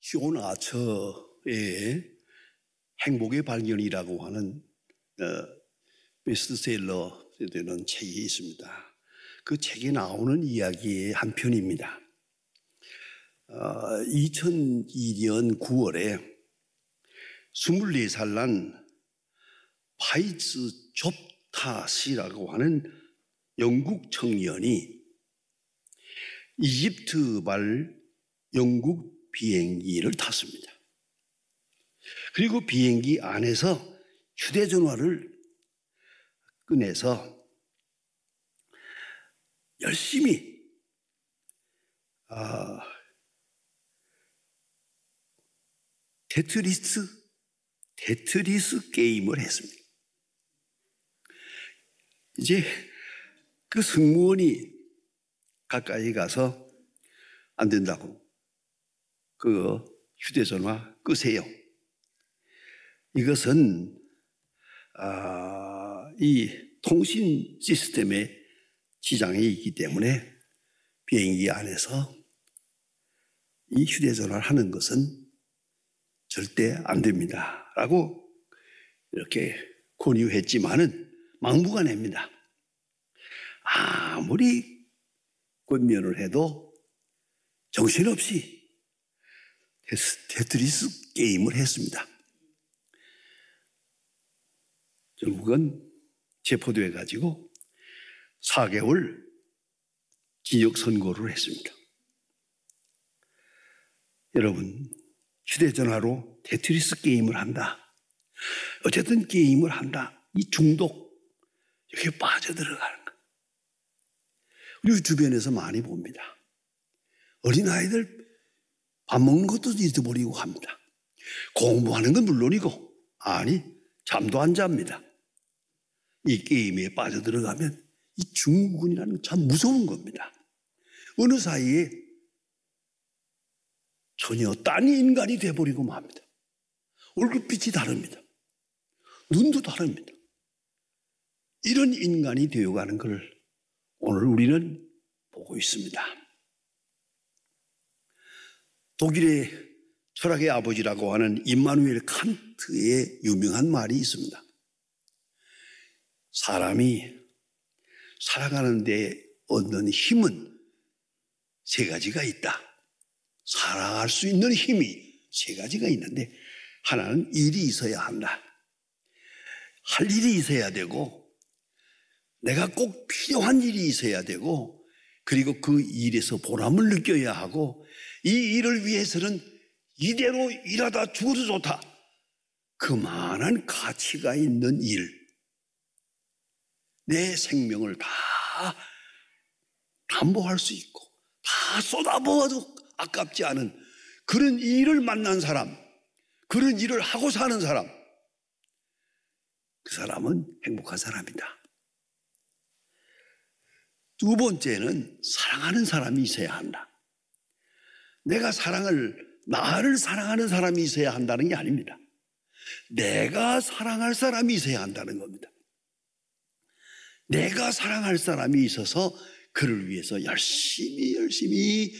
존 아처의 행복의 발견이라고 하는 베스트셀러 되는 책이 있습니다. 그 책에 나오는 이야기의 한 편입니다. 2002년 9월에 24살 난 파이츠 좁타시라고 하는 영국 청년이 이집트발 영국 비행기를 탔습니다. 그리고 비행기 안에서 휴대전화를 꺼내서 열심히 테트리스 게임을 했습니다. 이제 그 승무원이 가까이 가서 안 된다고 그 휴대전화 끄세요. 이것은 이 통신 시스템에 지장이 있기 때문에 비행기 안에서 이 휴대전화를 하는 것은 절대 안 됩니다. 라고 이렇게 권유했지만은 막무가내입니다. 아무리 권면을 해도 정신없이 테트리스 게임을 했습니다. 결국은 체포돼 가지고 4개월 징역 선고를 했습니다. 여러분, 휴대전화로 테트리스 게임을 한다. 어쨌든 게임을 한다. 이 중독, 여기에 빠져들어가는 것. 우리 주변에서 많이 봅니다. 어린아이들 밥 먹는 것도 잊어버리고 합니다. 공부하는 건 물론이고, 잠도 안 잡니다. 이 게임에 빠져들어가면 이 중국이라는 건 참 무서운 겁니다. 어느 사이에 전혀 딴 인간이 돼버리고 맙니다. 얼굴빛이 다릅니다. 눈도 다릅니다. 이런 인간이 되어가는 걸 오늘 우리는 보고 있습니다. 독일의 철학의 아버지라고 하는 임마누엘 칸트의 유명한 말이 있습니다. 사람이 살아가는 데 얻는 힘은 3가지가 있다. 살아갈 수 있는 힘이 3가지가 있는데 하나는 일이 있어야 한다. 할 일이 있어야 되고 내가 꼭 필요한 일이 있어야 되고 그리고 그 일에서 보람을 느껴야 하고 이 일을 위해서는 이대로 일하다 죽어도 좋다. 그만한 가치가 있는 일. 내 생명을 다 담보할 수 있고 다 쏟아부어도 아깝지 않은 그런 일을 만난 사람, 그런 일을 하고 사는 사람, 그 사람은 행복한 사람이다. 두 번째는 사랑하는 사람이 있어야 한다. 나를 사랑하는 사람이 있어야 한다는 게 아닙니다. 내가 사랑할 사람이 있어야 한다는 겁니다. 내가 사랑할 사람이 있어서 그를 위해서 열심히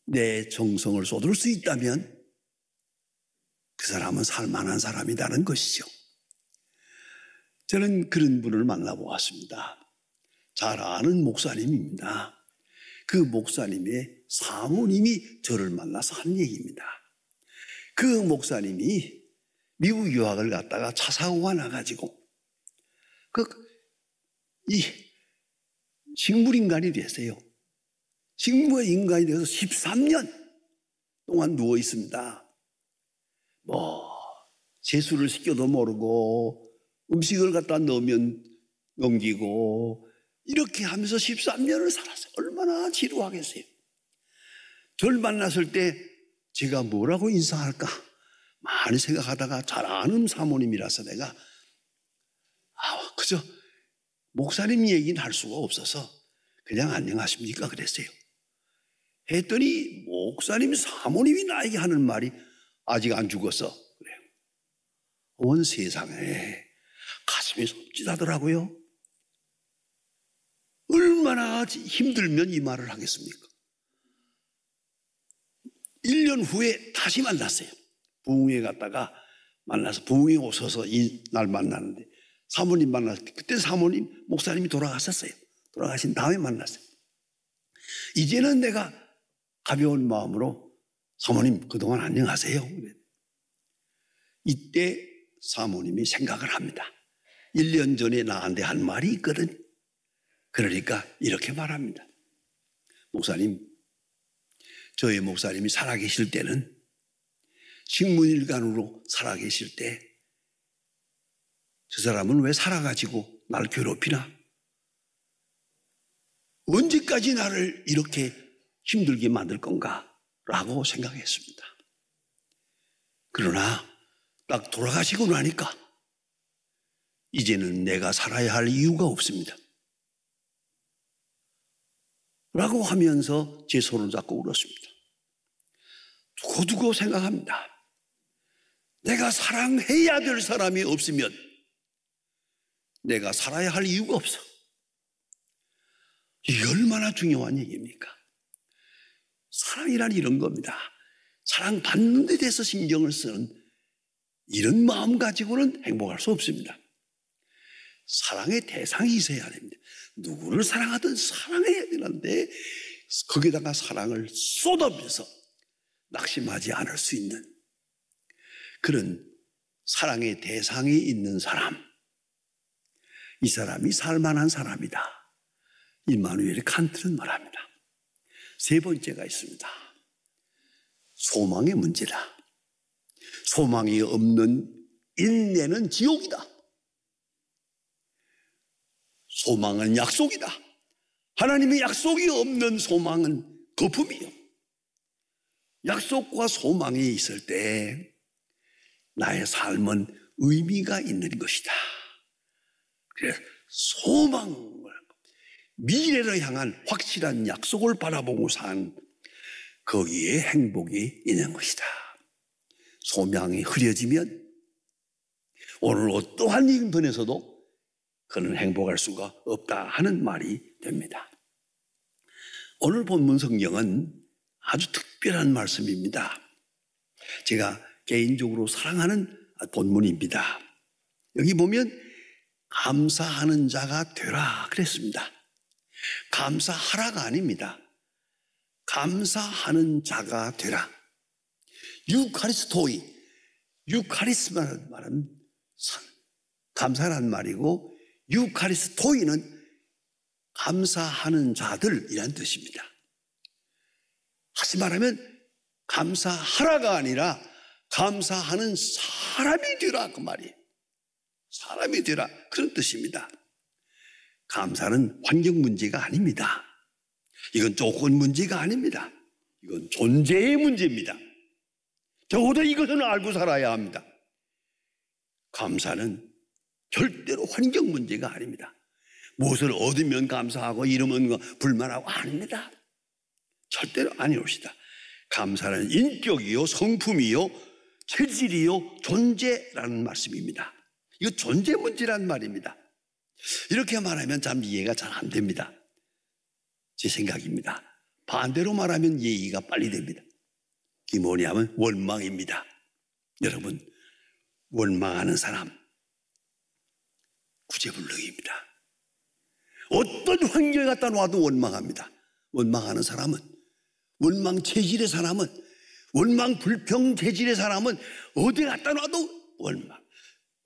내 정성을 쏟을 수 있다면 그 사람은 살만한 사람이라는 것이죠. 저는 그런 분을 만나보았습니다. 잘 아는 목사님입니다. 그 목사님의 사모님이 저를 만나서 한 얘기입니다. 그 목사님이 미국 유학을 갔다가 차 사고가 나가지고 이 식물인간이 됐어요. 식물인간이 돼서 13년 동안 누워 있습니다. 세수를 시켜도 모르고 음식을 갖다 넣으면 넘기고 이렇게 하면서 13년을 살았어요. 얼마나 지루하겠어요. 저를 만났을 때 제가 뭐라고 인사할까 많이 생각하다가 잘 아는 사모님이라서 내가 그저 목사님 얘기는 할 수가 없어서 그냥 안녕하십니까 그랬어요. 했더니 목사님 사모님이 나에게 하는 말이 아직 안 죽었어 그래요. 온 세상에 가슴이 섬찟하더라고요. 얼마나 힘들면 이 말을 하겠습니까? 1년 후에 다시 만났어요. 부흥회 갔다가 만나서 부흥회 오셔서 이날 만나는데 사모님 만났을 때 그때 사모님 목사님이 돌아가셨어요. 돌아가신 다음에 만났어요. 이제는 내가 가벼운 마음으로 사모님 그동안 안녕하세요. 이때 사모님이 생각을 합니다. 1년 전에 나한테 한 말이 있거든. 그러니까 이렇게 말합니다. 목사님, 저희 목사님이 살아계실 때는 식문일간으로 살아계실 때 저 사람은 왜 살아가지고 날 괴롭히나? 언제까지 나를 이렇게 힘들게 만들 건가? 라고 생각했습니다. 그러나 딱 돌아가시고 나니까 이제는 내가 살아야 할 이유가 없습니다. 라고 하면서 제 손을 잡고 울었습니다. 두고두고 생각합니다. 내가 사랑해야 될 사람이 없으면 내가 살아야 할 이유가 없어. 이게 얼마나 중요한 얘기입니까? 사랑이란 이런 겁니다. 사랑받는 데 대해서 신경을 쓰는 이런 마음 가지고는 행복할 수 없습니다. 사랑의 대상이 있어야 됩니다. 누구를 사랑하든 사랑해야 되는데 거기다가 사랑을 쏟아부어서 낙심하지 않을 수 있는 그런 사랑의 대상이 있는 사람, 이 사람이 살만한 사람이다. 임마누엘 칸트는 말합니다. 세 번째가 있습니다. 소망의 문제다. 소망이 없는 인내는 지옥이다. 소망은 약속이다. 하나님의 약속이 없는 소망은 거품이요. 약속과 소망이 있을 때 나의 삶은 의미가 있는 것이다. 그래서 소망을, 미래를 향한 확실한 약속을 바라보고 산 거기에 행복이 있는 것이다. 소망이 흐려지면 오늘 어떠한 인분에서도 그는 행복할 수가 없다 하는 말이 됩니다. 오늘 본문 성경은 아주 특별한 말씀입니다. 제가 개인적으로 사랑하는 본문입니다. 여기 보면 감사하는 자가 되라 그랬습니다. 감사하라가 아닙니다. 감사하는 자가 되라. 유카리스토이, 유카리스마는 말은 감사란 말이고 유카리스토이는 감사하는 자들이란 뜻입니다. 다시 말하면 감사하라가 아니라 감사하는 사람이 되라 그 말이에요. 사람이 되라 그런 뜻입니다. 감사는 환경 문제가 아닙니다. 이건 조건 문제가 아닙니다. 이건 존재의 문제입니다. 적어도 이것은 알고 살아야 합니다. 감사는 절대로 환경 문제가 아닙니다. 무엇을 얻으면 감사하고 이러면 불만하고 아닙니다. 절대로 아니옵시다. 감사는 인격이요, 성품이요, 체질이요, 존재라는 말씀입니다. 이거 존재 문제란 말입니다. 이렇게 말하면 참 이해가 잘 안 됩니다. 제 생각입니다. 반대로 말하면 이해가 빨리 됩니다. 이게 뭐냐면 원망입니다. 여러분, 원망하는 사람 구제불능입니다. 어떤 환경에 갖다 놔도 원망합니다. 원망하는 사람은, 원망 체질의 사람은, 원망 불평 체질의 사람은 어디 갖다 놔도 원망.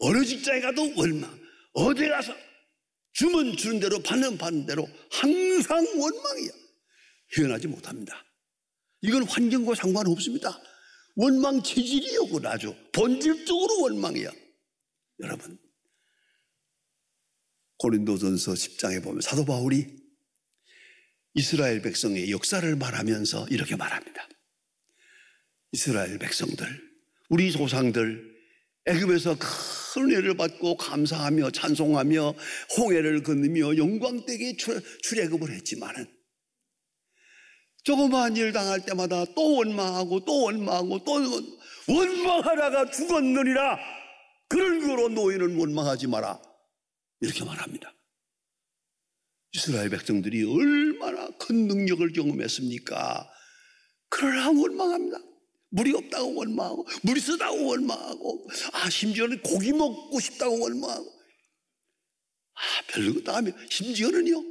어느 직장에 가도 원망. 어디 가서 주면 주는 대로 받는 대로 항상 원망이야. 헤어나지 못합니다. 이건 환경과 상관없습니다. 원망 체질이요. 그건 아주 본질적으로 원망이야. 여러분, 고린도전서 10장에 보면 사도 바울이 이스라엘 백성의 역사를 말하면서 이렇게 말합니다. 이스라엘 백성들, 우리 조상들 애굽에서 큰 은혜를 받고 감사하며 찬송하며 홍해를 건너며 영광되게 출애굽을 했지만은 조그마한 일 당할 때마다 또 원망하고 또 원망하고 또 원망하다가 죽었느니라. 그런 거로 너희는 원망하지 마라. 이렇게 말합니다. 이스라엘 백성들이 얼마나 큰 능력을 경험했습니까? 그러나 원망합니다. 물이 없다고 원망하고, 물이 쓰다고 원망하고, 심지어는 고기 먹고 싶다고 원망하고, 별로 다음에 심지어는요,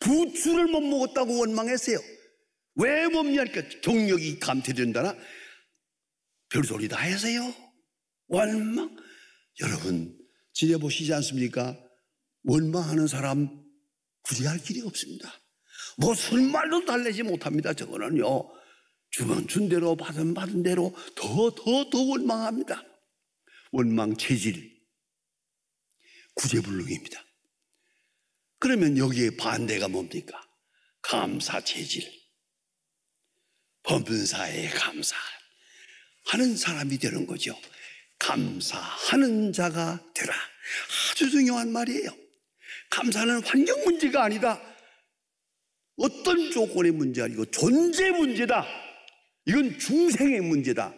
부추를 못 먹었다고 원망했어요. 왜 먹냐니까 경력이 감퇴된다나 별소리 다 해서요. 원망. 여러분 지내보시지 않습니까? 원망하는 사람 구제할 길이 없습니다. 무슨 말도 달래지 못합니다. 저거는요, 주면 준 대로 받은 대로 더 원망합니다. 원망 체질, 구제불능입니다. 그러면 여기에 반대가 뭡니까? 감사 체질, 범사에 감사하는 사람이 되는 거죠. 감사하는 자가 되라. 아주 중요한 말이에요. 감사는 환경 문제가 아니다. 어떤 조건의 문제가 아니고 존재 문제다. 이건 중생의 문제다.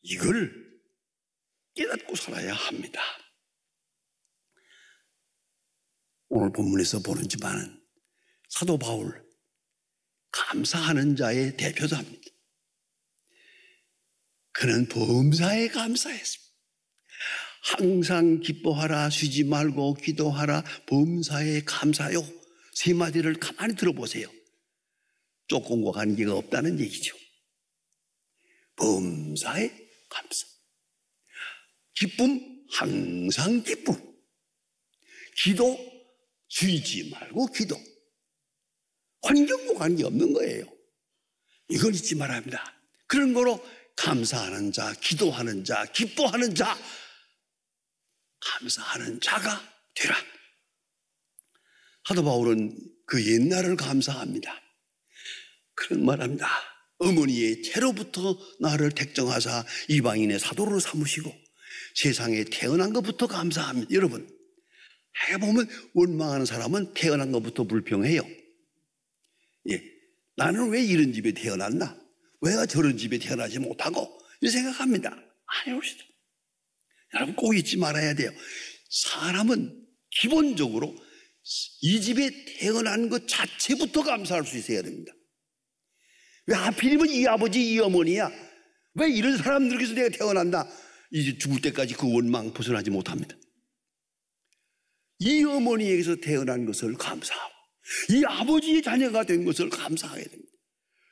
이걸 깨닫고 살아야 합니다. 오늘 본문에서 보는지만은 사도 바울, 감사하는 자의 대표도 합니다. 그는 범사에 감사했습니다. 항상 기뻐하라, 쉬지 말고 기도하라, 범사에 감사요. 세 마디를 가만히 들어보세요. 조건과 관계가 없다는 얘기죠. 범사에 감사. 기쁨, 항상 기쁨. 기도, 쉬지 말고 기도. 환경과 관계없는 거예요. 이걸 잊지 말아야 합니다. 그런 거로 감사하는 자, 기도하는 자, 기뻐하는 자, 감사하는 자가 되라. 사도 바울은 그 옛날을 감사합니다. 그런 말합니다. 어머니의 태로부터 나를 택정하사 이방인의 사도로 삼으시고 세상에 태어난 것부터 감사합니다. 여러분, 해보면 원망하는 사람은 태어난 것부터 불평해요. 나는 왜 이런 집에 태어났나? 왜 저런 집에 태어나지 못하고? 이렇게 생각합니다. 아니옵시다. 여러분 꼭 잊지 말아야 돼요. 사람은 기본적으로 이 집에 태어난 것 자체부터 감사할 수 있어야 됩니다. 왜 하필이면 이 아버지 이 어머니야? 왜 이런 사람들에게서 내가 태어난다? 이제 죽을 때까지 그 원망 벗어나지 못합니다. 이 어머니에게서 태어난 것을 감사하고 이 아버지의 자녀가 된 것을 감사하게 됩니다.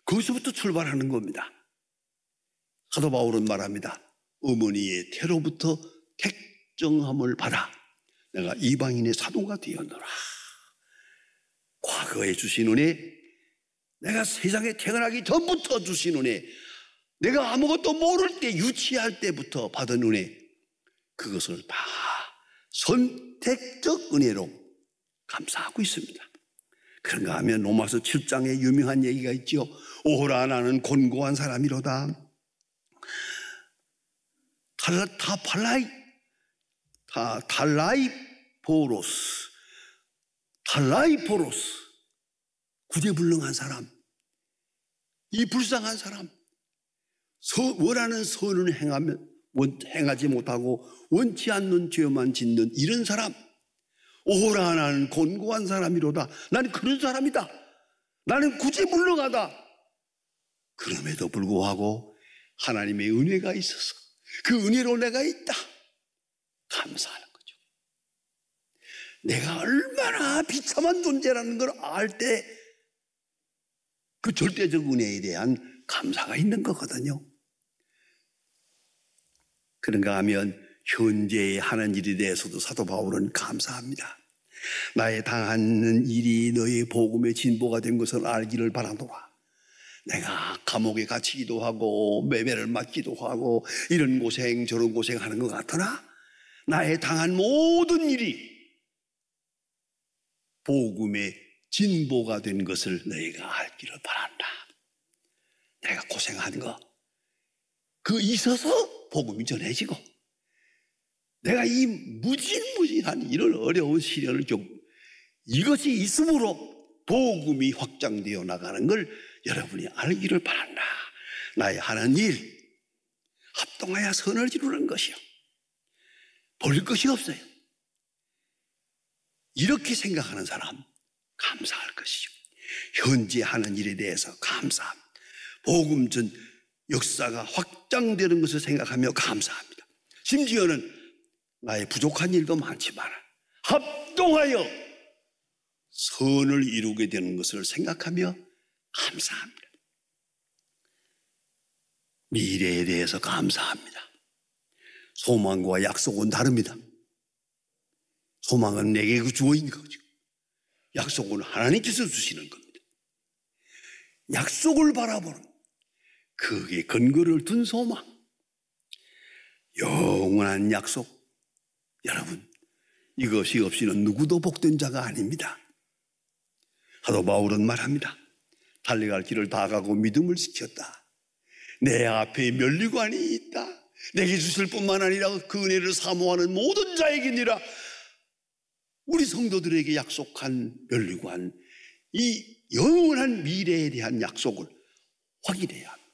거기서부터 출발하는 겁니다. 사도 바울은 말합니다. 어머니의 태로부터 택정함을 받아 내가 이방인의 사도가 되었노라. 과거에 주신 은혜, 내가 세상에 태어나기 전부터 주신 은혜, 내가 아무것도 모를 때 유치할 때부터 받은 은혜, 그것을 다 선택적 은혜로 감사하고 있습니다. 그런가 하면 로마서 7장에 유명한 얘기가 있죠. 오호라 나는 곤고한 사람이로다. 달라이포로스 구제불능한 사람, 이 불쌍한 사람, 원하는 선을 행하지 못하고 원치 않는 죄만 짓는 이런 사람, 오호라 나는 곤고한 사람이로다. 나는 그런 사람이다. 나는 구제불능하다. 그럼에도 불구하고 하나님의 은혜가 있어서 그 은혜로 내가 있다. 감사하는 거죠. 내가 얼마나 비참한 존재라는 걸 알 때 그 절대적 은혜에 대한 감사가 있는 거거든요. 그런가 하면 현재에 하는 일에 대해서도 사도 바울은 감사합니다. 나의 당하는 일이 너의 복음의 진보가 된 것을 알기를 바라노라. 내가 감옥에 갇히기도 하고 매매를 맞기도 하고 이런 고생 저런 고생하는 것 같으나 나의 당한 모든 일이 복음의 진보가 된 것을 너희가 알기를 바란다. 내가 고생한 거 그 있어서 복음이 전해지고 내가 이 무진무진한 이런 어려운 시련을 겪고 이것이 있으므로 복음이 확장되어 나가는 걸 여러분이 알기를 바란다. 나의 하는 일 합동하여 선을 이루는 것이요. 볼 것이 없어요. 이렇게 생각하는 사람 감사할 것이죠. 현재 하는 일에 대해서 감사합니다. 복음 전 역사가 확장되는 것을 생각하며 감사합니다. 심지어는 나의 부족한 일도 많지만 합동하여 선을 이루게 되는 것을 생각하며 감사합니다. 미래에 대해서 감사합니다. 소망과 약속은 다릅니다. 소망은 내게 주어 있는 거죠. 약속은 하나님께서 주시는 겁니다. 약속을 바라보는 거기에 근거를 둔 소망, 영원한 약속. 여러분, 이것이 없이는 누구도 복된 자가 아닙니다. 사도 바울은 말합니다. 달려갈 길을 다 가고 믿음을 지켰다. 내 앞에 면류관이 있다. 내게 주실 뿐만 아니라 그 은혜를 사모하는 모든 자에게니라. 우리 성도들에게 약속한 면류관, 이 영원한 미래에 대한 약속을 확인해야 합니다.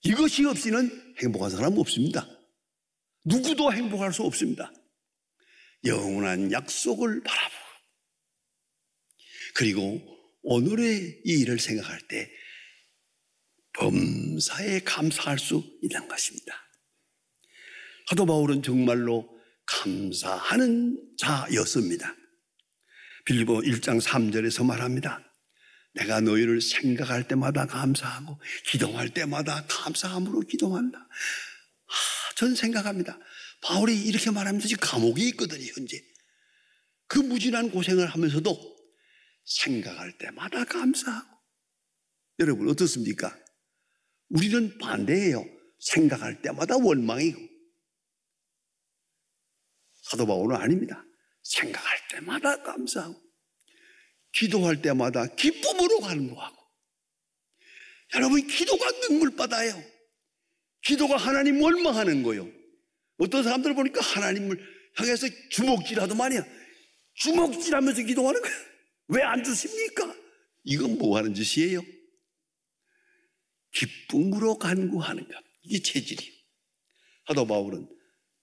이것이 없이는 행복한 사람은 없습니다. 누구도 행복할 수 없습니다. 영원한 약속을 바라보고, 그리고 오늘의 이 일을 생각할 때 범사에 감사할 수 있는 것입니다. 사도 바울은 정말로 감사하는 자였습니다. 빌립보 1장 3절에서 말합니다. 내가 너희를 생각할 때마다 감사하고 기도할 때마다 감사함으로 기도한다. 전 생각합니다. 바울이 이렇게 말하면서 지금 감옥에 있거든요, 현재. 그 무진한 고생을 하면서도 생각할 때마다 감사하고. 여러분 어떻습니까? 우리는 반대예요. 생각할 때마다 원망이고. 사도 바울은 아닙니다. 생각할 때마다 감사하고 기도할 때마다 기쁨으로 간구하고. 여러분, 기도가 능물바다예요. 기도가 하나님 원망하는 거예요. 어떤 사람들 보니까 하나님을 향해서 주먹질하도 말이야. 주먹질하면서 기도하는 거야. 왜 안 주십니까? 이건 뭐 하는 짓이에요? 기쁨으로 간구하는 것. 이게 체질이에요. 사도 바울은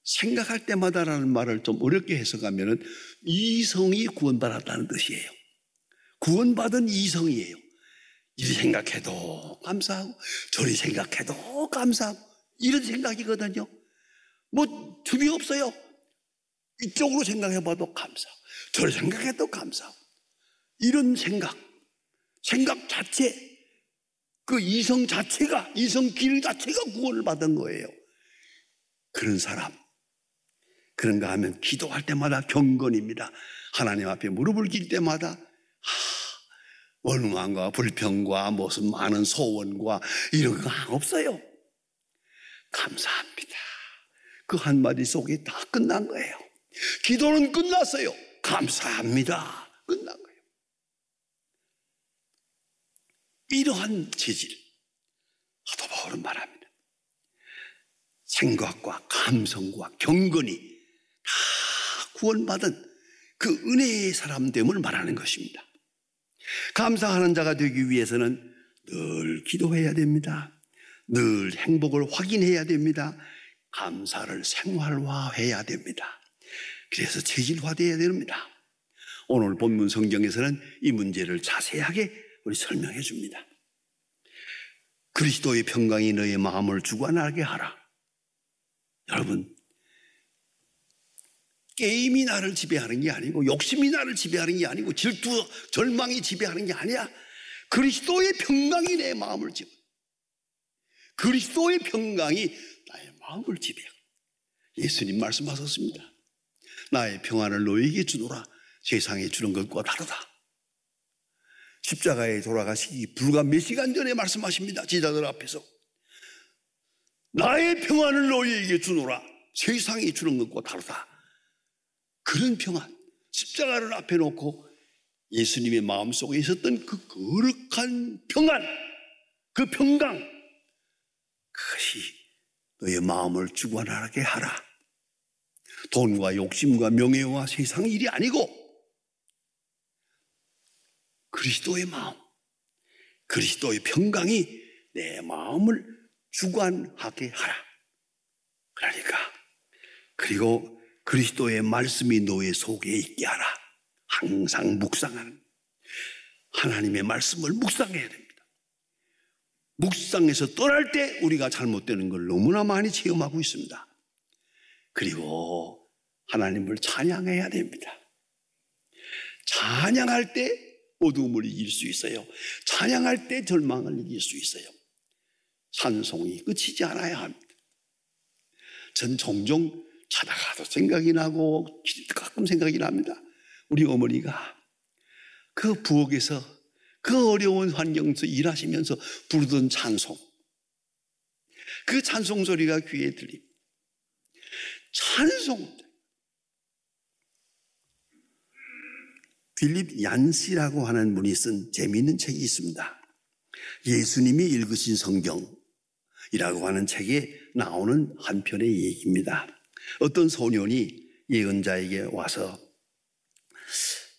생각할 때마다라는 말을 좀 어렵게 해석하면 이성이 구원받았다는 뜻이에요. 구원받은 이성이에요. 이리 생각해도 감사하고 저리 생각해도 감사하고 이런 생각이거든요. 뭐 틈이 없어요. 이쪽으로 생각해봐도 감사하고 저리 생각해도 감사하고 이런 생각 자체, 그 이성 자체가, 이성 기능 자체가 구원을 받은 거예요. 그런 사람, 그런가 하면 기도할 때마다 경건입니다. 하나님 앞에 무릎을 꿇을 때마다 원망과 불평과 무슨 많은 소원과 이런 거 없어요. 감사합니다. 그 한마디 속에 다 끝난 거예요. 기도는 끝났어요. 감사합니다. 끝난 거예요. 이러한 재질, 사도 바울은 말합니다. 생각과 감성과 경건이 다 구원받은 그 은혜의 사람됨을 말하는 것입니다. 감사하는 자가 되기 위해서는 늘 기도해야 됩니다. 늘 행복을 확인해야 됩니다. 감사를 생활화해야 됩니다. 그래서 체질화되어야 됩니다. 오늘 본문 성경에서는 이 문제를 자세하게 우리 설명해 줍니다. 그리스도의 평강이 너의 마음을 주관하게 하라. 여러분, 게임이 나를 지배하는 게 아니고 욕심이 나를 지배하는 게 아니고 질투, 절망이 지배하는 게 아니야. 그리스도의 평강이 내 마음을 지배. 그리스도의 평강이 나의 마음을 지배하고. 예수님 말씀하셨습니다. 나의 평안을 너에게 주노라. 세상에 주는 것과 다르다. 십자가에 돌아가시기 불과 몇 시간 전에 말씀하십니다. 제자들 앞에서. 나의 평안을 너희에게 주노라. 세상이 주는 것과 다르다. 그런 평안, 십자가를 앞에 놓고 예수님의 마음속에 있었던 그 거룩한 평안, 그 평강, 그것이 너의 마음을 주관하게 하라. 돈과 욕심과 명예와 세상 일이 아니고 그리스도의 마음, 그리스도의 평강이 내 마음을 주관하게 하라. 그러니까, 그리고 그리스도의 말씀이 너의 속에 있게 하라. 항상 묵상하는, 하나님의 말씀을 묵상해야 됩니다. 묵상에서 떠날 때 우리가 잘못되는 걸 너무나 많이 체험하고 있습니다. 그리고 하나님을 찬양해야 됩니다. 찬양할 때 어두움을 이길 수 있어요. 찬양할 때 절망을 이길 수 있어요. 찬송이 끝이지 않아야 합니다. 전 종종 자다가도 생각이 나고 가끔 생각이 납니다. 우리 어머니가 그 부엌에서 그 어려운 환경에서 일하시면서 부르던 찬송, 그 찬송 소리가 귀에 들립니다. 찬송. 필립 얀시라고 하는 분이 쓴 재미있는 책이 있습니다. 예수님이 읽으신 성경이라고 하는 책에 나오는 한 편의 얘기입니다. 어떤 소년이 예언자에게 와서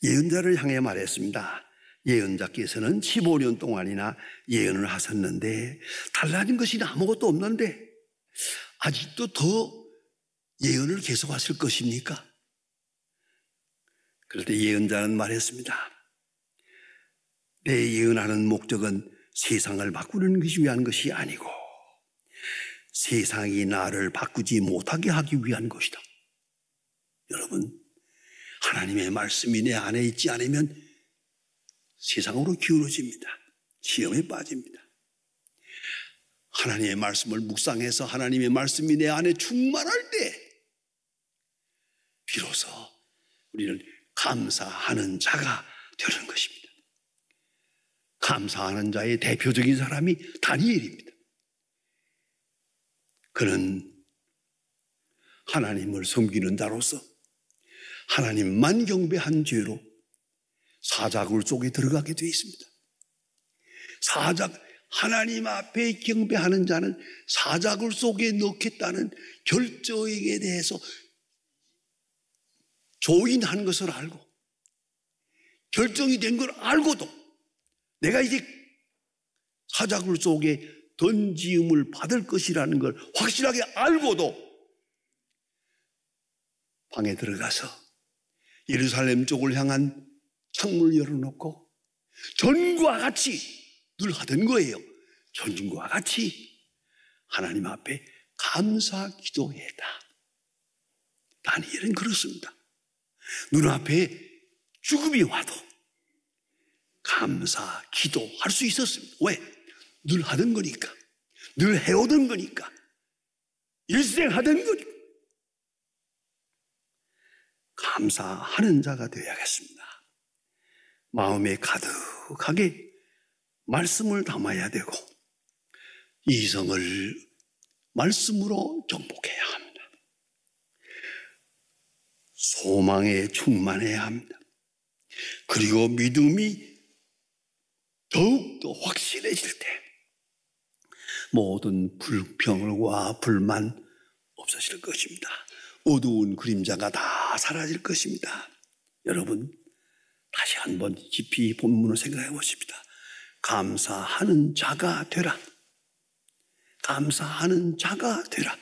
예언자를 향해 말했습니다. 예언자께서는 15년 동안이나 예언을 하셨는데 달라진 것이 아무것도 없는데 아직도 더 예언을 계속하실 것입니까? 그럴 때 예언자는 말했습니다. 내 예언하는 목적은 세상을 바꾸는 것이 위한 것이 아니고 세상이 나를 바꾸지 못하게 하기 위한 것이다. 여러분, 하나님의 말씀이 내 안에 있지 않으면 세상으로 기울어집니다. 시험에 빠집니다. 하나님의 말씀을 묵상해서 하나님의 말씀이 내 안에 충만할 때 비로소 우리는 감사하는 자가 되는 것입니다. 감사하는 자의 대표적인 사람이 다니엘입니다. 그는 하나님을 섬기는 자로서 하나님만 경배한 죄로 사자굴 속에 들어가게 되어 있습니다. 하나님 앞에 경배하는 자는 사자굴 속에 넣겠다는 결정에 대해서 조인한 것을 알고 결정이 된 걸 알고도 내가 이제 사자굴 속에 던지음을 받을 것이라는 걸 확실하게 알고도 방에 들어가서 예루살렘 쪽을 향한 창문을 열어놓고 전과 같이 늘 하던 거예요. 전과 같이 하나님 앞에 감사 기도했다. 다니엘은 그렇습니다. 눈앞에 죽음이 와도 감사 기도할 수 있었습니다. 왜? 늘 하던 거니까. 늘 해오던 거니까. 일생 하던 거니까. 감사하는 자가 되어야겠습니다. 마음에 가득하게 말씀을 담아야 되고 이성을 말씀으로 정복해야 합니다. 소망에 충만해야 합니다. 그리고 믿음이 더욱더 확실해질 때 모든 불평과 불만 없어질 것입니다. 어두운 그림자가 다 사라질 것입니다. 여러분, 다시 한번 깊이 본문을 생각해 보십니다. 감사하는 자가 되라. 감사하는 자가 되라.